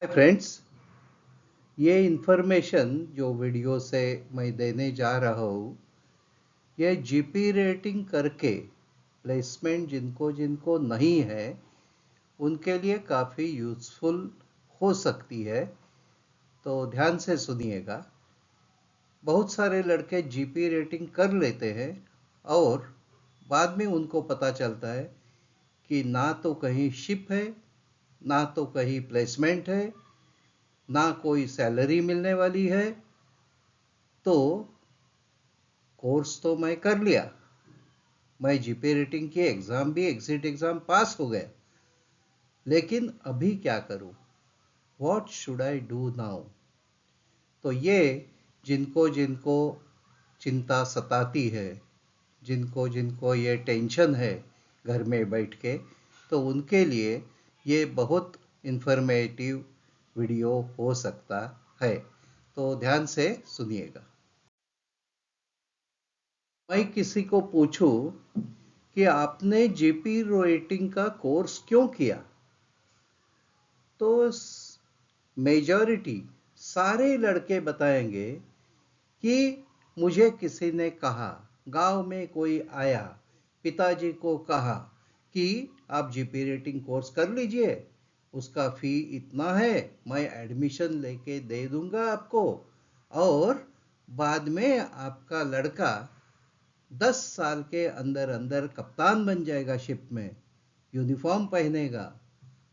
Friends, ये information जो video से मैं देने जा रहा हूँ, ये जीपी रेटिंग करके प्लेसमेंट जिनको जिनको नहीं है उनके लिए काफ़ी यूज़फुल हो सकती है। तो ध्यान से सुनिएगा। बहुत सारे लड़के जीपी रेटिंग कर लेते हैं और बाद में उनको पता चलता है कि ना तो कहीं शिप है, ना तो कहीं प्लेसमेंट है, ना कोई सैलरी मिलने वाली है। तो कोर्स तो मैं कर लिया, मैं जीपी रेटिंग की एग्ज़ाम भी एग्जिट एग्ज़ाम पास हो गया, लेकिन अभी क्या करूं? What should I do now? तो ये जिनको जिनको चिंता सताती है, जिनको जिनको ये टेंशन है घर में बैठ के, तो उनके लिए ये बहुत इंफॉर्मेटिव वीडियो हो सकता है। तो ध्यान से सुनिएगा। मैं किसी को पूछूं कि आपने जीपी रेटिंग का कोर्स क्यों किया, तो मेजॉरिटी सारे लड़के बताएंगे कि मुझे किसी ने कहा, गांव में कोई आया, पिताजी को कहा कि आप जीपी रेटिंग कोर्स कर लीजिए, उसका फी इतना है, मैं एडमिशन लेके दे दूंगा आपको, और बाद में आपका लड़का 10 साल के अंदर अंदर कप्तान बन जाएगा, शिप में यूनिफॉर्म पहनेगा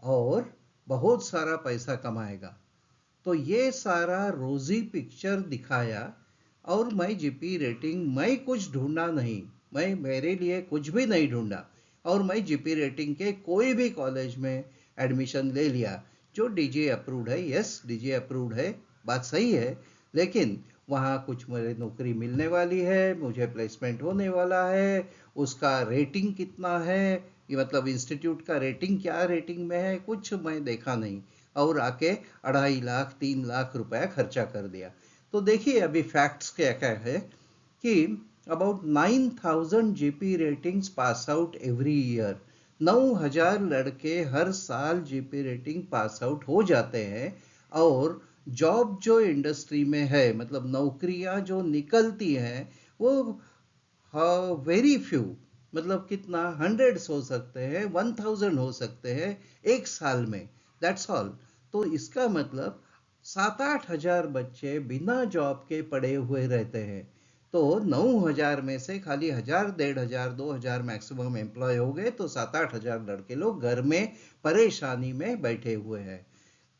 और बहुत सारा पैसा कमाएगा। तो ये सारा रोजी पिक्चर दिखाया। और मैं जीपी रेटिंग, मैं कुछ ढूंढा नहीं, मैं मेरे लिए कुछ भी नहीं ढूंढा, और मैं जीपी रेटिंग के कोई भी कॉलेज में एडमिशन ले लिया जो डीजे अप्रूव्ड है। यस, डीजे अप्रूव्ड है, बात सही है, लेकिन वहाँ कुछ मुझे नौकरी मिलने वाली है, मुझे प्लेसमेंट होने वाला है, उसका रेटिंग कितना है, ये मतलब इंस्टीट्यूट का रेटिंग क्या रेटिंग में है, कुछ मैं देखा नहीं, और आके 2.5 लाख 3 लाख रुपया खर्चा कर दिया। तो देखिए अभी फैक्ट्स क्या क्या है कि about 9,000 GP ratings pass out every year. 9,000 लड़के हर साल जीपी रेटिंग पास आउट हो जाते हैं, और जॉब जो इंडस्ट्री में है, मतलब नौकरियां जो निकलती हैं, वो वेरी फ्यू, मतलब कितना, हंड्रेड्स हो सकते हैं, 1,000 हो सकते हैं एक साल में, दैट्स ऑल। तो इसका मतलब 7-8 हजार बच्चे बिना जॉब के पड़े हुए रहते हैं। तो 9,000 में से खाली 1,000, 1,500, 2,000 मैक्सिमम एम्प्लॉय हो गए, तो 7-8 हजार लड़के लोग घर में परेशानी में बैठे हुए हैं।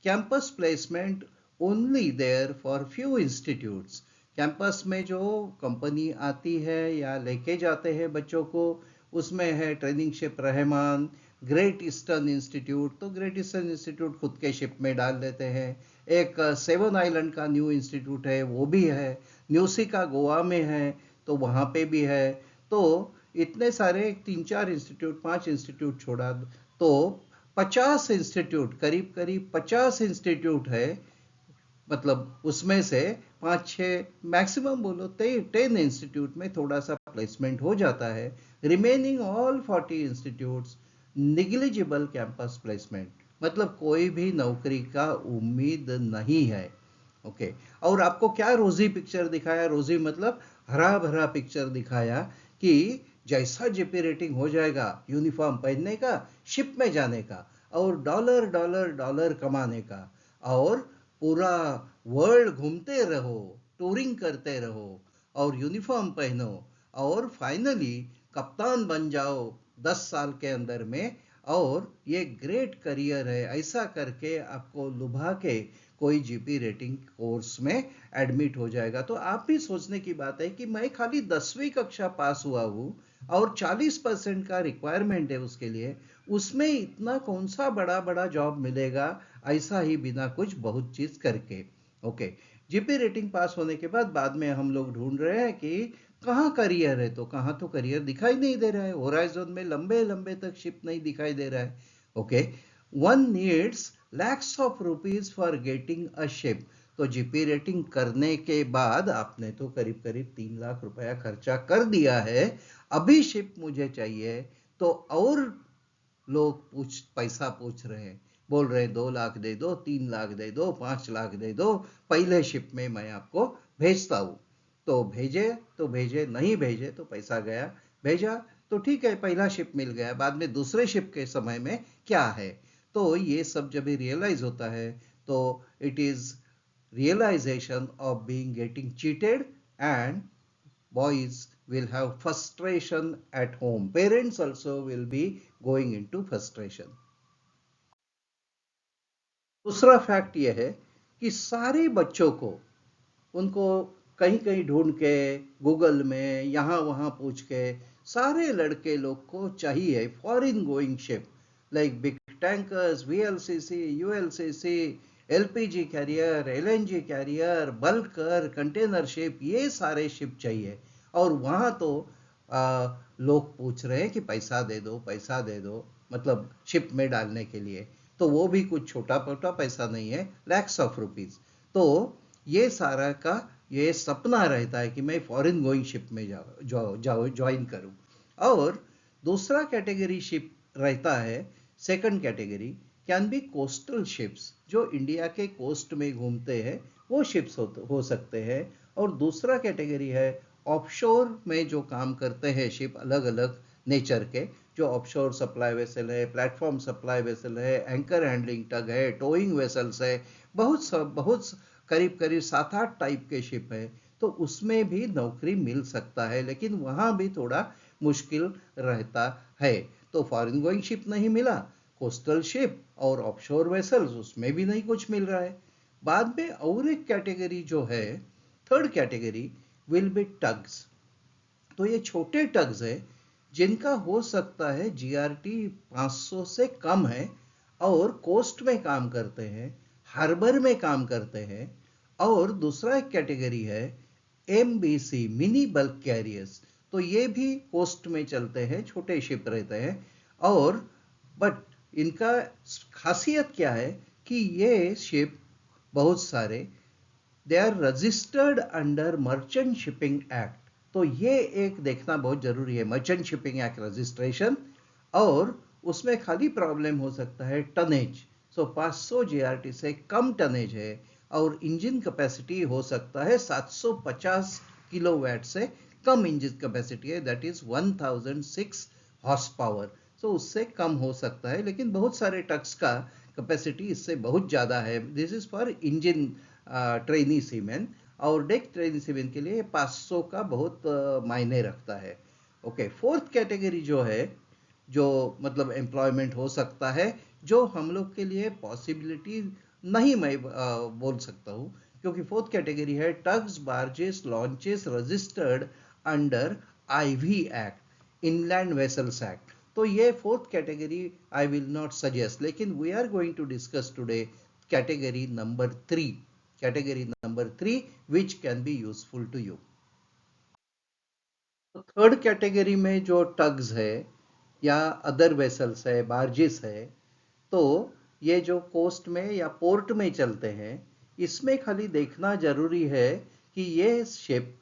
Campus placement only there for few institutes. Campus में जो कंपनी आती है या लेके जाते हैं बच्चों को, उसमें है training ship Rahman, great eastern institute, तो ग्रेट ईस्टर्न इंस्टीट्यूट खुद के शिप में डाल देते हैं। एक सेवन आइलैंड का न्यू इंस्टीट्यूट है, वो भी है। न्यूसी का गोवा में है, तो वहाँ पे भी है। तो इतने सारे 3-4 इंस्टीट्यूट 5 इंस्टीट्यूट छोड़ा तो 50 इंस्टीट्यूट, करीब करीब 50 इंस्टीट्यूट है। मतलब उसमें से 5-6, मैक्सिमम बोलो 10 इंस्टीट्यूट में थोड़ा सा प्लेसमेंट हो जाता है। Remaining all 40 institutes negligible campus placement, मतलब कोई भी नौकरी का उम्मीद नहीं है। ओके। और आपको क्या रोजी पिक्चर दिखाया? रोजी मतलब हरा भरा पिक्चर दिखाया कि जैसा जीपी रेटिंग हो जाएगा, यूनिफॉर्म पहनने का, शिप में जाने का, और डॉलर डॉलर डॉलर कमाने का, और पूरा वर्ल्ड घूमते रहो, टूरिंग करते रहो, और यूनिफॉर्म पहनो, और फाइनली कप्तान बन जाओ 10 साल के अंदर में, और ये ग्रेट करियर है, ऐसा करके आपको लुभा के कोई जीपी रेटिंग कोर्स में एडमिट हो जाएगा। तो आप भी सोचने की बात है कि मैं खाली 10वीं कक्षा पास हुआ हूँ और 40% का रिक्वायरमेंट है उसके लिए, उसमें इतना कौन सा बड़ा बड़ा जॉब मिलेगा, ऐसा ही बिना कुछ बहुत चीज करके। ओके। जीपी रेटिंग पास होने के बाद बाद में हम लोग ढूंढ रहे हैं कि कहाँ करियर है, तो कहाँ तो करियर दिखाई नहीं दे रहा है, होराइजन में लंबे लंबे तक शिप नहीं दिखाई दे रहा है। Okay. One needs lakhs of rupees for getting a ship. तो जीपी रेटिंग करने के बाद आपने तो करीब करीब 3 लाख रुपया खर्चा कर दिया है, अभी शिप मुझे चाहिए। तो और लोग पैसा पूछ रहे हैं, बोल रहे हैं 2 लाख दे दो, 3 लाख दे दो, 5 लाख दे दो, पहले शिप में मैं आपको भेजता हूँ। तो भेजे, नहीं भेजे तो पैसा गया, भेजा तो ठीक है, पहला शिप मिल गया, बाद में दूसरे शिप के समय में क्या है। तो ये सब जब रियलाइज होता है तो it is realization of being getting cheated, and boys will have frustration at home. Parents also will be going into frustration. दूसरा फैक्ट यह है कि सारे बच्चों को उनको कहीं कहीं ढूंढ के गूगल में यहाँ वहाँ पूछ के सारे लड़के लोग को चाहिए foreign going ship like big tankers, VLCC, ULCC, LPG carrier, LNG carrier, bulker, container ship, ये सारे शिप चाहिए। और वहाँ तो लोग पूछ रहे हैं कि पैसा दे दो, पैसा दे दो, मतलब शिप में डालने के लिए। तो वो भी कुछ छोटा मोटा पैसा नहीं है, लैक्स ऑफ रुपीज। तो ये सारा का ये सपना रहता है कि मैं फॉरेन गोइंग शिप में ज्वाइन करूं। और दूसरा कैटेगरी शिप रहता है, second category can be coastal ships, जो इंडिया के कोस्ट में घूमते हैं, वो शिप्स हो सकते हैं। और दूसरा कैटेगरी है ऑफशोर में जो काम करते हैं शिप, अलग अलग नेचर के, जो ऑफशोर सप्लाई वेसल है, प्लेटफॉर्म सप्लाई वेसल है, एंकर हैंडलिंग टग है, टोइंग वेसल्स है, बहुत करीब करीब 7-8 टाइप के शिप है। तो उसमें भी नौकरी मिल सकता है, लेकिन वहां भी थोड़ा मुश्किल रहता है। तो फॉरेन गोइंग शिप नहीं मिला, कोस्टल शिप और ऑफशोर वेसल्स, उसमें भी नहीं कुछ मिल रहा है। बाद में और एक कैटेगरी जो है, third category will be tugs. तो ये छोटे टग्स है जिनका हो सकता है जीआरटी 500 से कम है और कोस्ट में काम करते हैं, हार्बर में काम करते हैं। और दूसरा एक कैटेगरी है एमबीसी, मिनी बल्क कैरियर्स। तो ये भी कोस्ट में चलते हैं, छोटे शिप रहते हैं। और बट इनका खासियत क्या है कि ये शिप बहुत सारे they are registered under merchant shipping act. तो ये एक देखना बहुत जरूरी है, मर्चेंट शिपिंग एक्ट रजिस्ट्रेशन। और उसमें खाली प्रॉब्लम हो सकता है टनेज। सो 500 जीआरटी से कम टनेज है और इंजन कैपेसिटी हो सकता है 750 किलोवाट से कम इंजन कैपेसिटी है, दैट इज 1006 हॉर्स पावर। सो उससे कम हो सकता है, लेकिन बहुत सारे ट्रक्स का कैपेसिटी इससे बहुत ज़्यादा है। This is for engine trainee seamen, और डेक ट्रेनी सीमेन के लिए 500 का बहुत मायने रखता है। ओके, फोर्थ कैटेगरी जो है, जो मतलब एम्प्लॉयमेंट हो सकता है, जो हम लोग के लिए पॉसिबिलिटी नहीं मैं बोल सकता हूँ, क्योंकि फोर्थ कैटेगरी है tugs, barges, launches registered under IV act, inland vessels act. तो ये fourth category I will not suggest, लेकिन we are going to discuss today category number 3 which can be useful to you. तो third category में जो tugs है या other vessels है, barges है, तो ये जो कोस्ट में या पोर्ट में चलते हैं, इसमें खाली देखना जरूरी है कि ये शिप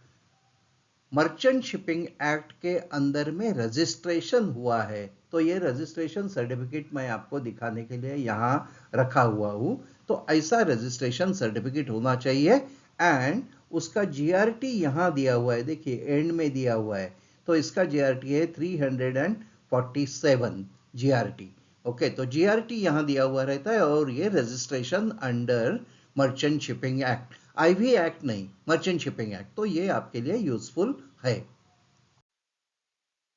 मर्चेंट शिपिंग एक्ट के अंदर में रजिस्ट्रेशन हुआ है। तो ये रजिस्ट्रेशन सर्टिफिकेट मैं आपको दिखाने के लिए यहाँ रखा हुआ हूँ। तो ऐसा रजिस्ट्रेशन सर्टिफिकेट होना चाहिए, एंड उसका जीआरटी यहाँ दिया हुआ है, देखिए एंड में दिया हुआ है। तो इसका जीआरटी है 347 जीआरटी। ओके, तो जीआरटी यहाँ दिया हुआ रहता है, और ये registration under merchant shipping act, IV act नहीं, मर्चेंट शिपिंग एक्ट। तो ये आपके लिए यूजफुल है।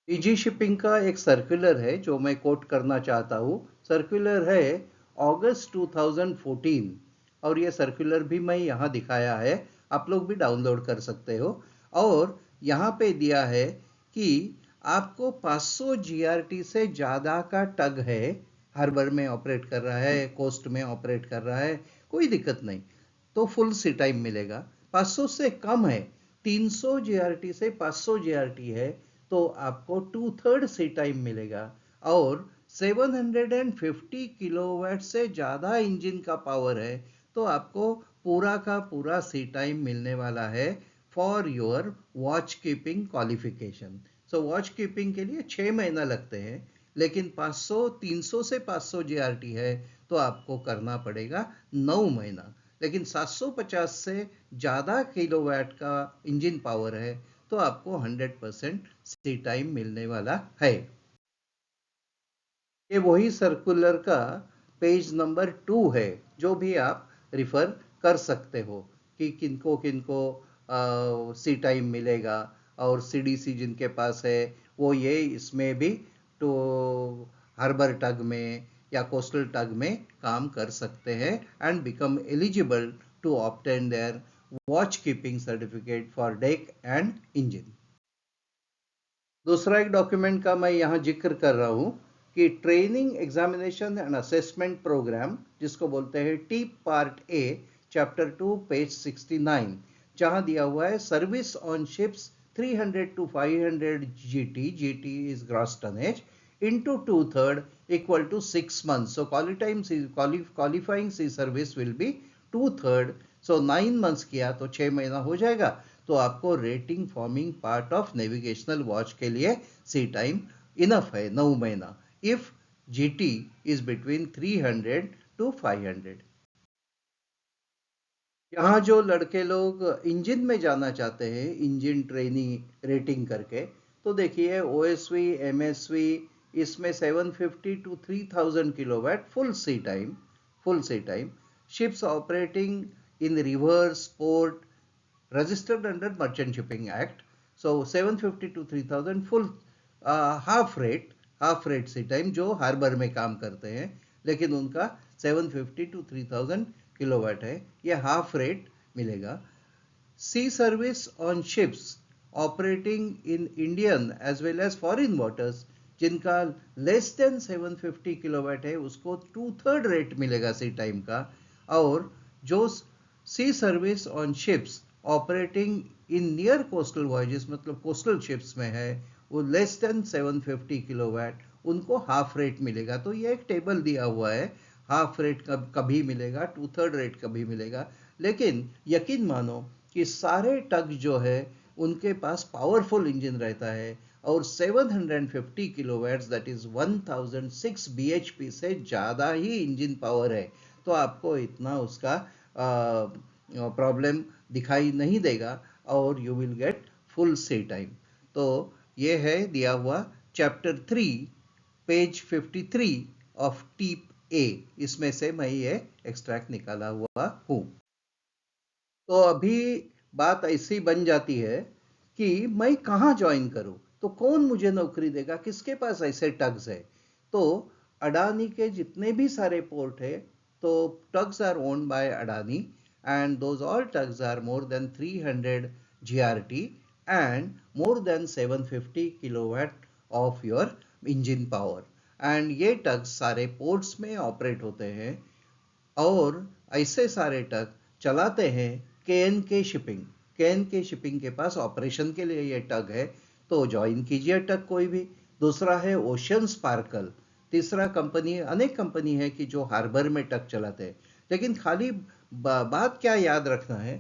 ईजी शिपिंग का एक सर्कुलर है जो मैं कोट करना चाहता हूँ। सर्कुलर है अगस्त 2014, और ये सर्कुलर भी मैं यहाँ दिखाया है, आप लोग भी डाउनलोड कर सकते हो। और यहाँ पे दिया है कि आपको 500 जीआरटी से ज़्यादा का टग है, हार्बर में ऑपरेट कर रहा है, कोस्ट में ऑपरेट कर रहा है, कोई दिक्कत नहीं, तो फुल सी टाइम मिलेगा। 500 से कम है, 300 जीआरटी से 500 जीआरटी है, तो आपको 2/3 सी टाइम मिलेगा। और 750 किलोवाट से ज़्यादा इंजन का पावर है, तो आपको पूरा का पूरा सी टाइम मिलने वाला है for your watch keeping qualification. So watch keeping के लिए 6 महीना लगते हैं, लेकिन 300 से 500 जीआरटी है तो आपको करना पड़ेगा 9 महीना। लेकिन 750 से ज़्यादा किलोवाट का इंजन पावर है तो आपको 100% सी टाइम मिलने वाला है। ये वही सर्कुलर का पेज नंबर 2 है, जो भी आप रिफर कर सकते हो कि किनको किनको सी टाइम मिलेगा, और सीडीसी जिनके पास है वो ये इसमें भी तो हार्बर टग में या कोस्टल टग में काम कर सकते हैं and become eligible to obtain their watch keeping certificate for deck and engine. दूसरा एक डॉक्यूमेंट का मैं यहाँ जिक्र कर रहा हूँ कि training examination and assessment programme, जिसको बोलते हैं T part A chapter 2 page 69, जहाँ दिया हुआ है service on ships 300 to 500 GT, GT is gross tonnage, into 2/3 equal to 6 months. So qualifying sea service will be 2/3. So 9 months किया तो 6 महीना हो जाएगा, तो आपको rating forming part of navigational watch के लिए सी टाइम इनफ है 9 महीना if GT is between 300 to 500। यहाँ जो लड़के लोग इंजन में जाना चाहते हैं इंजन ट्रेनिंग रेटिंग करके, तो देखिए ओएसवी एमएसवी इसमें 750 to 3000 kilowatt full sea time ships operating in rivers port registered under Merchant Shipping Act. So 750 to 3000 full half rate C time जो हार्बर में काम करते हैं, लेकिन उनका 750 to 3000 किलोवाट है, ये हाफ रेट मिलेगा। Sea service on ships operating in Indian as well as foreign waters, जिनका लेस देन 750 किलोवाट है उसको 2/3 रेट मिलेगा सी टाइम का, और जो sea service on ships operating in near coastal voyages मतलब कोस्टल शिप्स में है वो लेस देन 750 किलोवाट, उनको हाफ रेट मिलेगा। तो ये एक टेबल दिया हुआ है, हाफ रेट कभी मिलेगा, 2/3 रेट कभी मिलेगा। लेकिन यकीन मानो कि सारे टग जो है उनके पास पावरफुल इंजन रहता है और 750 किलोवाट्स दैट इज 1006 bhp से ज़्यादा ही इंजन पावर है, तो आपको इतना उसका प्रॉब्लम दिखाई नहीं देगा और you will get full sea time. तो ये है दिया हुआ chapter 3 page 53 of TEAP A, इसमें से मैं ये एक्सट्रैक्ट निकाला हुआ हूँ। तो अभी बात ऐसी बन जाती है कि मैं कहाँ ज्वाइन करूँ, तो कौन मुझे नौकरी देगा, किसके पास ऐसे टग्स है। तो अडानी के जितने भी सारे पोर्ट है तो tugs are owned by Adani and those all tugs are more than 300 GRT and more than 750 kilowatt of your engine power, and ये टग्स सारे पोर्ट्स में ऑपरेट होते हैं और ऐसे सारे टग चलाते हैं के शिपिंग के पास ऑपरेशन के लिए ये टग है, तो ज्वाइन कीजिए टग कोई भी। दूसरा है ओशन स्पार्कल, तीसरा कंपनी, अनेक कंपनी है कि जो हार्बर में टग चलाते हैं, लेकिन खाली बात क्या याद रखना है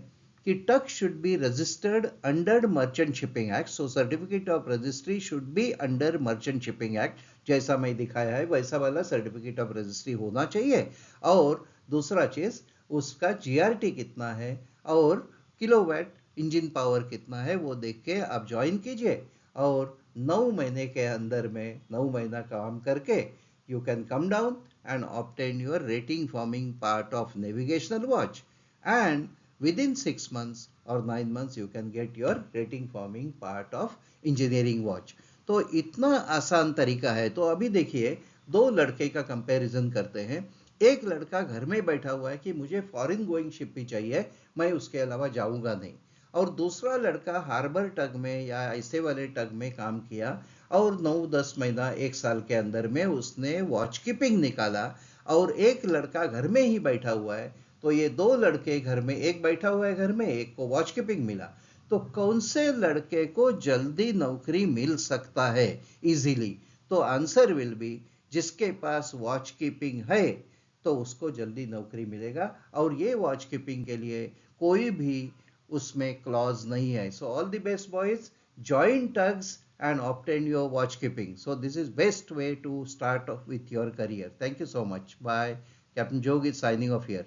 कि tug should be registered under merchant shipping act, so certificate of registry should be under merchant shipping act, जैसा मैं दिखाया है वैसा वाला सर्टिफिकेट ऑफ रजिस्ट्री होना चाहिए। और दूसरा चीज उसका जीआरटी कितना है और किलोवाट इंजन पावर कितना है वो देख के आप ज्वाइन कीजिए, और 9 महीने के अंदर में 9 महीना काम करके you can come down and obtain your rating forming part of navigational watch, and within 6 months or 9 months you can get your rating forming part of engineering watch। तो इतना आसान तरीका है। तो अभी देखिए दो लड़के का कंपैरिजन करते हैं। एक लड़का घर में बैठा हुआ है कि मुझे फॉरेन गोइंग शिप भी चाहिए, मैं उसके अलावा जाऊंगा नहीं, और दूसरा लड़का हार्बर टग में या ऐसे वाले टग में काम किया और 9-10 महीना 1 साल के अंदर में उसने वॉच कीपिंग निकाला, और एक लड़का घर में ही बैठा हुआ है। तो ये दो लड़के घर में, एक बैठा हुआ है घर में, एक को वॉच कीपिंग मिला, तो कौन से लड़के को जल्दी नौकरी मिल सकता है इजीली? तो आंसर विल बी जिसके पास वॉच कीपिंग है तो उसको जल्दी नौकरी मिलेगा, और ये वॉच कीपिंग के लिए कोई भी उसमें क्लॉज नहीं है। So all the best boys, join tugs and obtain your watch keeping. So this is best way to start off with your career. Thank you so much. Bye. Captain Jog is signing off here.